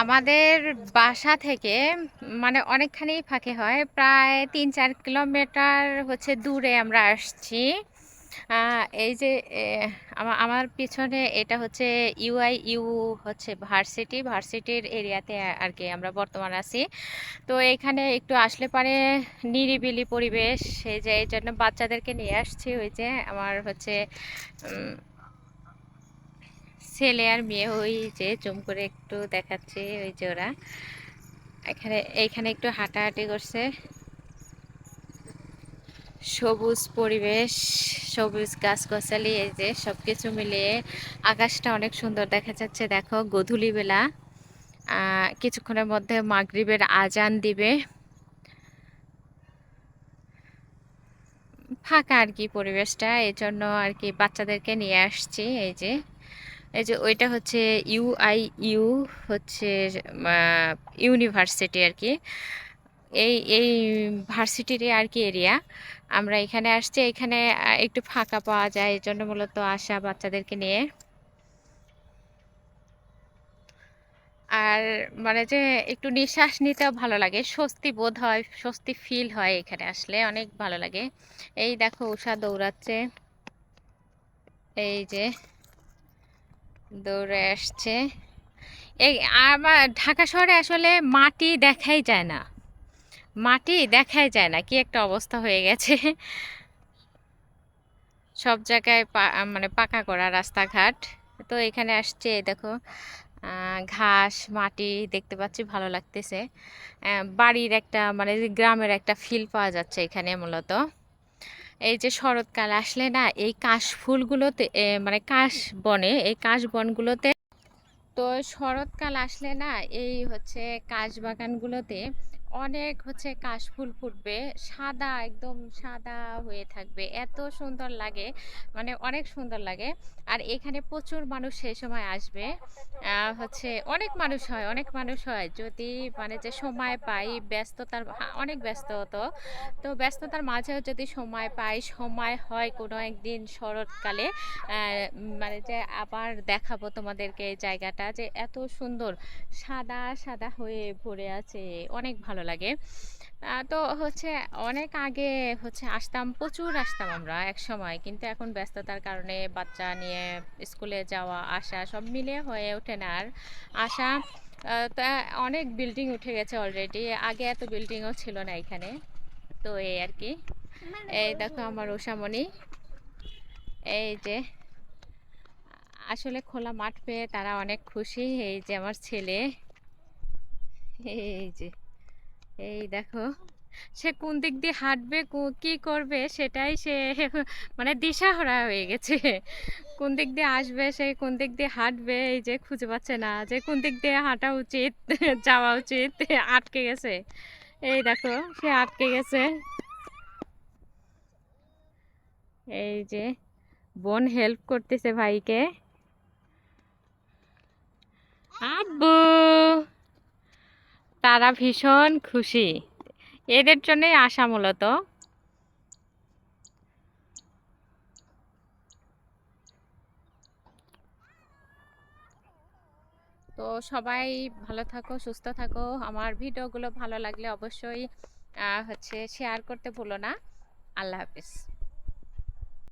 আমাদের বাসা থেকে মানে অনেকখানি ফাঁকে হয়, প্রায় ৩-৪ কিলোমিটার হচ্ছে দূরে আমরা আসছি। এই যে আমার পিছনে এটা হচ্ছে ইউআইইউ হচ্ছে ভার্সিটির এরিয়াতে আর কি আমরা বর্তমান আছি। তো এখানে একটু আসলে পারে নিরিবিলি পরিবেশ, এই যে এই জন্য বাচ্চাদেরকে নিয়ে আসছি। ওই যে আমার হচ্ছে উম, ছেলে আর মেয়ে, ওই যে জুম করে একটু দেখাচ্ছি, ওই যে ওরা এইখানে একটু হাঁটাহাঁটি করছে। সবুজ পরিবেশ, সবুজ গাছগাছালি, এই যে সবকিছু মিলিয়ে আকাশটা অনেক সুন্দর দেখা যাচ্ছে। দেখো গোধূলি বেলা, কিছুক্ষণের মধ্যে মাগরিবের আজান দিবে। ফাঁকা আর কি পরিবেশটা, এই জন্য আর কি বাচ্চাদেরকে নিয়ে আসছি। এই যে ওইটা হচ্ছে ইউআইইউ হচ্ছে ইউনিভার্সিটি আর কি। এই ভার্সিটির আর কি এরিয়া। আমরা এখানে আসছি, এখানে একটু ফাঁকা পাওয়া যায়, এই জন্য মূলত আসা বাচ্চাদেরকে নিয়ে। আর মানে যে একটু নিঃশ্বাস নিতেও ভালো লাগে, স্বস্তি বোধ হয়, স্বস্তি ফিল হয় এখানে আসলে, অনেক ভালো লাগে। এই দেখো উষা দৌড়াচ্ছে, এই যে দৌড়ে আসছে। এই আমার ঢাকা শহরে আসলে মাটি দেখাই যায় না, মাটি দেখাই যায় না, কি একটা অবস্থা হয়ে গেছে। সব জায়গায় মানে পাকা করা রাস্তাঘাট। তো এখানে আসছে, এই দেখো ঘাস মাটি দেখতে পাচ্ছি, ভালো লাগতেছে। বাড়ির একটা মানে যে গ্রামের একটা ফিল পাওয়া যাচ্ছে এখানে মূলত। এই যে শরৎকাল আসলে না, এই কাশ ফুলগুলোতে মানে কাশ বনে, এই কাশ বনগুলোতে, তো শরৎকাল আসলে না এই হচ্ছে কাশ বাগানগুলোতে অনেক হচ্ছে কাশফুল ফুটবে, সাদা একদম সাদা হয়ে থাকবে, এত সুন্দর লাগে, মানে অনেক সুন্দর লাগে। আর এখানে প্রচুর মানুষ সেই সময় আসবে। হচ্ছে অনেক মানুষ হয় যদি মানে যে সময় পাই, ব্যস্ততার অনেক ব্যস্ত হতো, তো ব্যস্ততার মাঝেও যদি সময় পাই, সময় হয় কোনো একদিন শরৎকালে, মানে যে আবার দেখাবো তোমাদেরকে এই জায়গাটা যে এত সুন্দর সাদা সাদা হয়ে ভরে আছে, অনেক ভালো লাগে। তো হচ্ছে অনেক আগে হচ্ছে আসতাম, প্রচুর আসতাম আমরা এক সময়, কিন্তু এখন ব্যস্ততার কারণে বাচ্চা নিয়ে স্কুলে যাওয়া আসা সব মিলিয়ে হয়ে ওঠে না আর আসা। তা অনেক বিল্ডিং উঠে গেছে অলরেডি, আগে এত বিল্ডিংও ছিল না এখানে। তো এই আর কি, এই দেখো আমার উষামণি, এই যে আসলে খোলা মাঠ পেয়ে তারা অনেক খুশি। এই যে আমার ছেলে, এই যে এই দেখো সে কোন দিক দিয়ে হাঁটবে, কি করবে সেটাই সে মানে দিশাহারা হয়ে গেছে। কোন দিক দিয়ে আসবে, সে কোন দিক দিয়ে হাঁটবে, এই যে খুঁজে পাচ্ছে না যে কোন দিক দিয়ে হাঁটা উচিত, যাওয়া উচিত, আটকে গেছে। এই দেখো সে আটকে গেছে। এই যে বোন হেল্প করতেছে ভাইকে। আব্বু, তারা ভীষণ খুশি, এদের জন্যই আসা মূলত। তো সবাই ভালো থাকো, সুস্থ থাকো। আমার ভিডিওগুলো ভালো লাগলে অবশ্যই হচ্ছে শেয়ার করতে ভুলো না। আল্লাহ হাফিজ।